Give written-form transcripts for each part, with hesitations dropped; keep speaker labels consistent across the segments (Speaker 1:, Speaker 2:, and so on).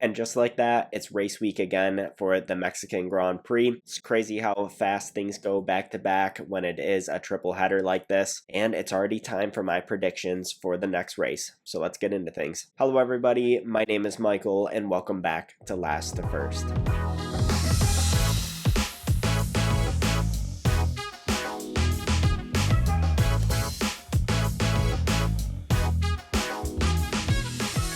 Speaker 1: And just like that, it's race week again for the Mexican Grand Prix. It's crazy how fast things go back to back when it is a triple header like this. And it's already time for my predictions for the next race. So let's get into things. Hello everybody, my name is Michael and welcome back to Last to First.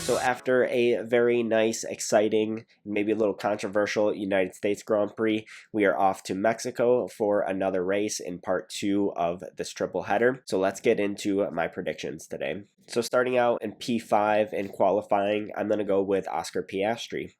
Speaker 1: So after a very nice, exciting, maybe a little controversial United States Grand Prix, we are off to Mexico for another race in part 2 of this triple header. So let's get into my predictions today. So starting out in P5 in qualifying, I'm going to go with Oscar Piastri.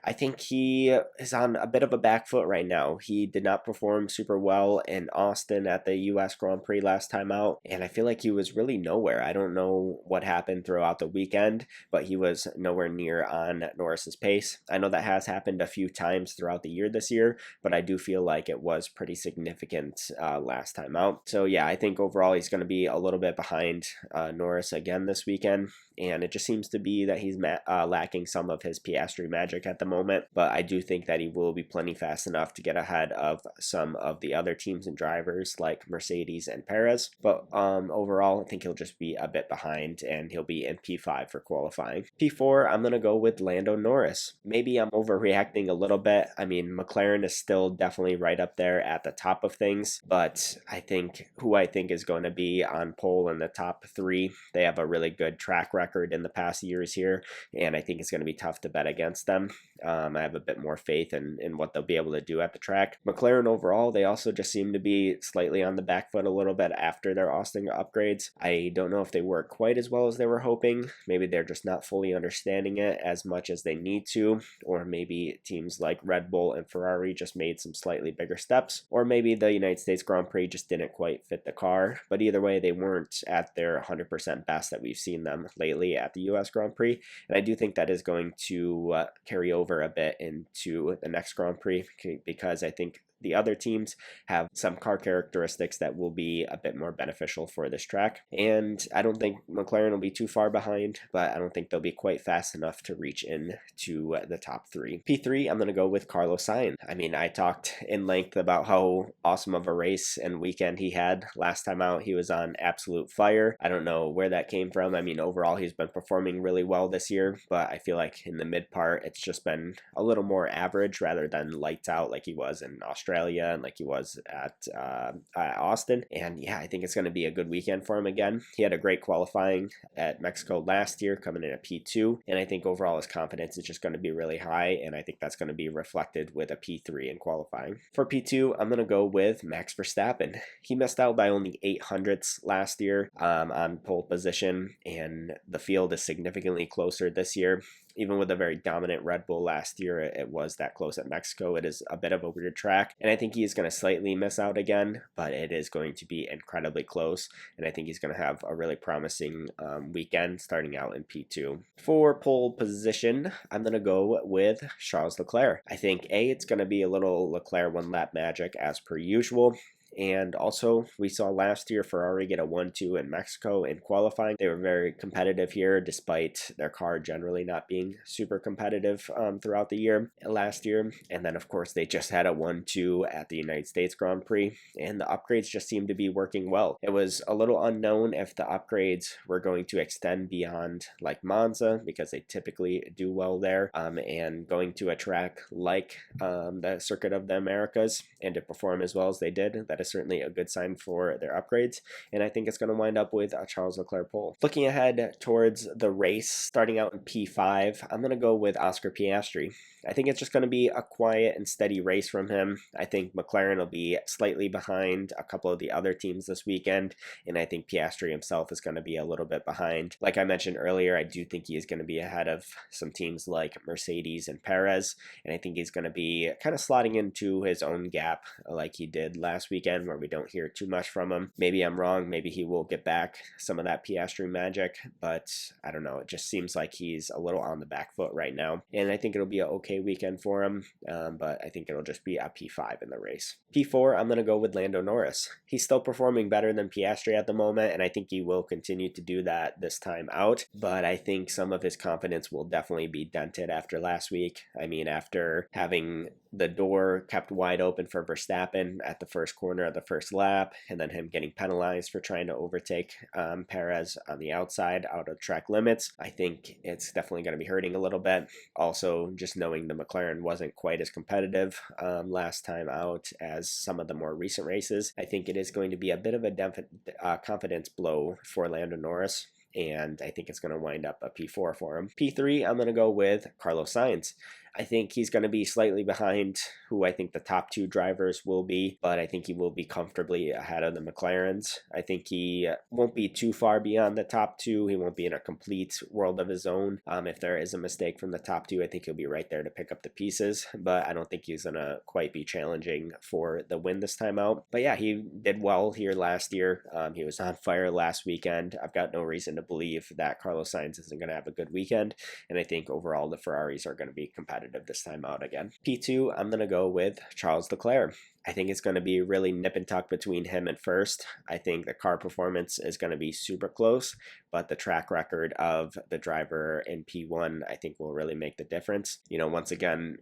Speaker 1: I think he is on a bit of a back foot right now. He did not perform super well in Austin at the US Grand Prix last time out, and I feel like he was really nowhere. I don't know what happened throughout the weekend, but he was nowhere near on Norris's pace. I know that has happened a few times throughout the year this year, but I do feel like it was pretty significant last time out. So yeah, I think overall he's going to be a little bit behind Norris again this weekend, and it just seems to be that he's lacking some of his Piastri magic at the moment, but I do think that he will be plenty fast enough to get ahead of some of the other teams and drivers like Mercedes and Perez. But overall, I think he'll just be a bit behind and he'll be in P5 for qualifying. P4, I'm going to go with Lando Norris. Maybe I'm overreacting a little bit. I mean, McLaren is still definitely right up there at the top of things, but I think is going to be on pole in the top 3. They have a really good track record in the past years here, and I think it's going to be tough to bet against them. I have a bit more faith in what they'll be able to do at the track. McLaren overall, they also just seem to be slightly on the back foot a little bit after their Austin upgrades. I don't know if they work quite as well as they were hoping. Maybe they're just not fully understanding it as much as they need to, or maybe teams like Red Bull and Ferrari just made some slightly bigger steps, or maybe the United States Grand Prix just didn't quite fit the car. But either way, they weren't at their 100% best that we've seen them lately at the US Grand Prix, and I do think that is going to carry over a bit into the next Grand Prix, because I think the other teams have some car characteristics that will be a bit more beneficial for this track. And I don't think McLaren will be too far behind, but I don't think they'll be quite fast enough to reach into the top 3. P3, I'm going to go with Carlos Sainz. I mean, I talked in length about how awesome of a race and weekend he had last time out. He was on absolute fire. I don't know where that came from. I mean, overall, he's been performing really well this year, but I feel like in the mid part, it's just been a little more average rather than lights out like he was in Australia and like he was at Austin. And yeah, I think it's going to be a good weekend for him again. He had a great qualifying at Mexico last year, coming in at P2, and I think overall his confidence is just going to be really high, and I think that's going to be reflected with a P3 in qualifying. For P2, I'm going to go with Max Verstappen. He missed out by only 800ths last year on pole position, and the field is significantly closer this year. Even with a very dominant Red Bull last year, it was that close at Mexico. It is a bit of a weird track, and I think he is going to slightly miss out again, but it is going to be incredibly close, and I think he's going to have a really promising weekend starting out in P2. For pole position, I'm going to go with Charles Leclerc. I think it's going to be a little Leclerc one-lap magic as per usual. And also, we saw last year Ferrari get a 1-2 in Mexico in qualifying. They were very competitive here, despite their car generally not being super competitive throughout the year last year. And then, of course, they just had a 1-2 at the United States Grand Prix, and the upgrades just seemed to be working well. It was a little unknown if the upgrades were going to extend beyond like Monza, because they typically do well there, and going to a track like the Circuit of the Americas and to perform as well as they did. That is certainly a good sign for their upgrades, and I think it's going to wind up with a Charles Leclerc pole. Looking ahead towards the race, starting out in P5, I'm going to go with Oscar Piastri. I think it's just going to be a quiet and steady race from him. I think McLaren will be slightly behind a couple of the other teams this weekend, and I think Piastri himself is going to be a little bit behind. Like I mentioned earlier, I do think he is going to be ahead of some teams like Mercedes and Perez, and I think he's going to be kind of slotting into his own gap like he did last weekend. again where we don't hear too much from him. Maybe I'm wrong. Maybe he will get back some of that Piastri magic, but I don't know. It just seems like he's a little on the back foot right now, and I think it'll be an okay weekend for him, but I think it'll just be a P5 in the race. P4, I'm going to go with Lando Norris. He's still performing better than Piastri at the moment, and I think he will continue to do that this time out, but I think some of his confidence will definitely be dented after last week. I mean, after having the door kept wide open for Verstappen at the first corner of the first lap, and then him getting penalized for trying to overtake Perez on the outside out of track limits, I think it's definitely going to be hurting a little bit. Also, just knowing the McLaren wasn't quite as competitive last time out as some of the more recent races, I think it is going to be a bit of a confidence blow for Lando Norris, and I think it's going to wind up a P4 for him. P3, I'm going to go with Carlos Sainz. I think he's going to be slightly behind who I think the top two drivers will be, but I think he will be comfortably ahead of the McLarens. I think he won't be too far beyond the top two. He won't be in a complete world of his own. If there is a mistake from the top two, I think he'll be right there to pick up the pieces, but I don't think he's going to quite be challenging for the win this time out. But yeah, he did well here last year. He was on fire last weekend. I've got no reason to believe that Carlos Sainz isn't going to have a good weekend, and I think overall the Ferraris are going to be competitive this time out again. P2, I'm going to go with Charles Leclerc. I think it's going to be really nip and tuck between him and first. I think the car performance is going to be super close, but the track record of the driver in P1, I think, will really make the difference. You know, once again,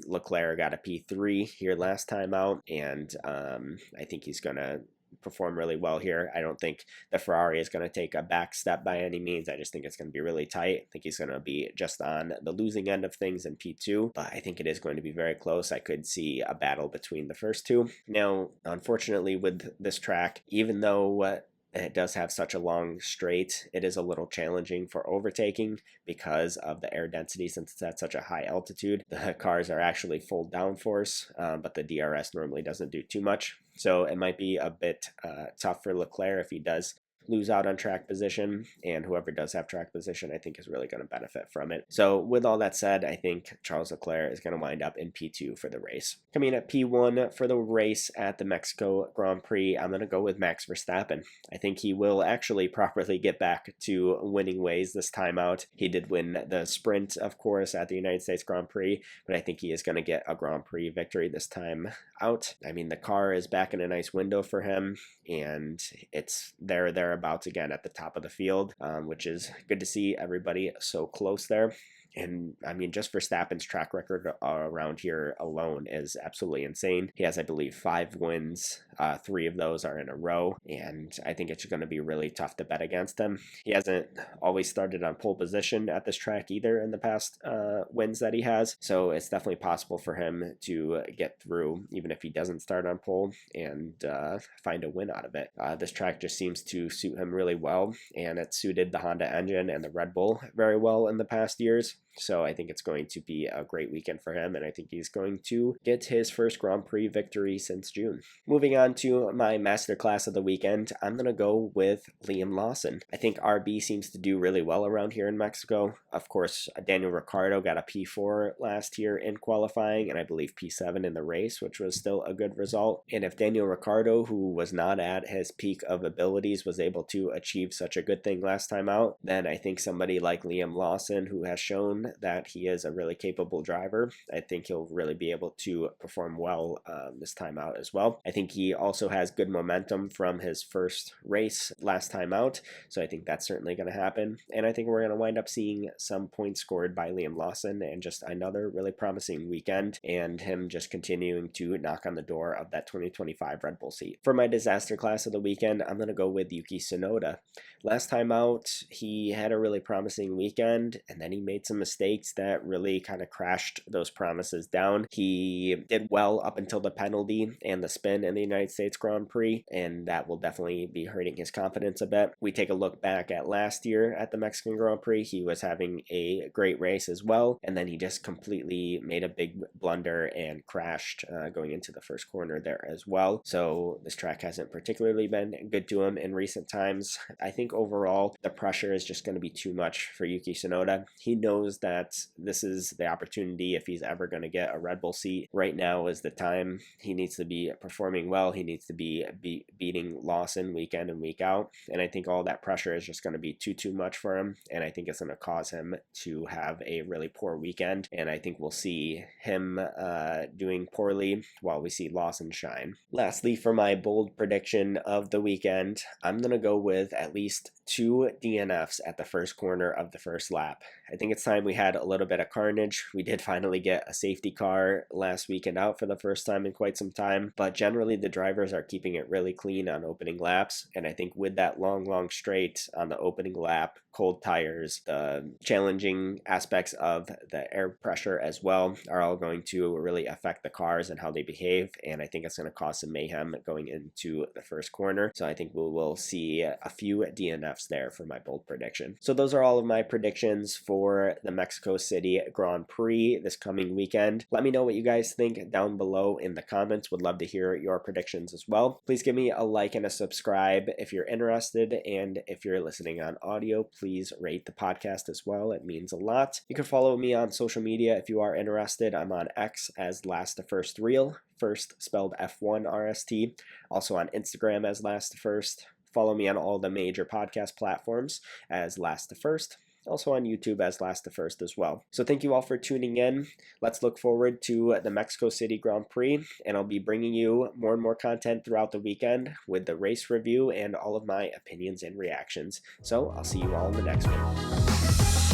Speaker 1: Leclerc got a P3 here last time out, and I think he's going to perform really well here. I don't think the Ferrari is going to take a back step by any means. I just think it's going to be really tight. I think he's going to be just on the losing end of things in P2, but I think it is going to be very close. I could see a battle between the first two. Now, unfortunately, with this track, even though it does have such a long straight, it is a little challenging for overtaking because of the air density, since it's at such a high altitude. The cars are actually full downforce, but the DRS normally doesn't do too much. So it might be a bit tough for Leclerc if he does lose out on track position, and whoever does have track position I think is really going to benefit from it. So with all that said, I think Charles Leclerc is going to wind up in P2 for the race. Coming at P1 for the race at the Mexico Grand Prix, I'm going to go with Max Verstappen. I think he will actually properly get back to winning ways this time out. He did win the sprint, of course, at the United States Grand Prix, but I think he is going to get a Grand Prix victory this time out. I mean, the car is back in a nice window for him, and it's thereabouts again at the top of the field, which is good to see everybody so close there. And I mean, just Verstappen's track record around here alone is absolutely insane. He has, I believe, 5 wins. 3 of those are in a row, and I think it's going to be really tough to bet against him. He hasn't always started on pole position at this track either in the past wins that he has, so it's definitely possible for him to get through even if he doesn't start on pole and find a win out of it. This track just seems to suit him really well, and it suited the Honda engine and the Red Bull very well in the past years. So I think it's going to be a great weekend for him, and I think he's going to get his first Grand Prix victory since June. Moving on to my masterclass of the weekend, I'm going to go with Liam Lawson. I think RB seems to do really well around here in Mexico. Of course, Daniel Ricciardo got a P4 last year in qualifying, and I believe P7 in the race, which was still a good result. And if Daniel Ricciardo, who was not at his peak of abilities, was able to achieve such a good thing last time out, then I think somebody like Liam Lawson, who has shown that he is a really capable driver, I think he'll really be able to perform well this time out as well. I think he also has good momentum from his first race last time out, so I think that's certainly going to happen, and I think we're going to wind up seeing some points scored by Liam Lawson and just another really promising weekend, and him just continuing to knock on the door of that 2025 Red Bull seat. For my disaster class of the weekend, I'm going to go with Yuki Tsunoda. Last time out, he had a really promising weekend, and then he made some mistakes that really kind of crashed those promises down. He did well up until the penalty and the spin in the United States Grand Prix, and that will definitely be hurting his confidence a bit. We take a look back at last year at the Mexican Grand Prix, he was having a great race as well, and then he just completely made a big blunder and crashed going into the first corner there as well. So this track hasn't particularly been good to him in recent times. I think overall the pressure is just going to be too much for Yuki Tsunoda. He knows that this is the opportunity if he's ever going to get a Red Bull seat. Right now is the time. He needs to be performing well. He needs to be beating Lawson week in and week out. And I think all that pressure is just going to be too much for him. And I think it's going to cause him to have a really poor weekend. And I think we'll see him doing poorly while we see Lawson shine. Lastly, for my bold prediction of the weekend, I'm going to go with at least 2 DNFs at the first corner of the first lap. I think it's time we had a little bit of carnage. We did finally get a safety car last weekend out for the first time in quite some time, but generally the drivers are keeping it really clean on opening laps, and I think with that long straight on the opening lap, cold tires, the challenging aspects of the air pressure as well are all going to really affect the cars and how they behave, and I think it's going to cause some mayhem going into the first corner. So I think we will see a few DNFs there for my bold prediction. So those are all of my predictions for the Mexico City Grand Prix this coming weekend. Let me know what you guys think down below in the comments. Would love to hear your predictions as well. Please give me a like and a subscribe if you're interested, and if you're listening on audio, please rate the podcast as well. It means a lot. You can follow me on social media if you are interested. I'm on X as Last to First Reel, first spelled F1RST. Also on Instagram as Last to First. Follow me on all the major podcast platforms as Last to First. Also on YouTube as Last to First as well. So thank you all for tuning in. Let's look forward to the Mexico City Grand Prix, and I'll be bringing you more and more content throughout the weekend with the race review and all of my opinions and reactions. So I'll see you all in the next one.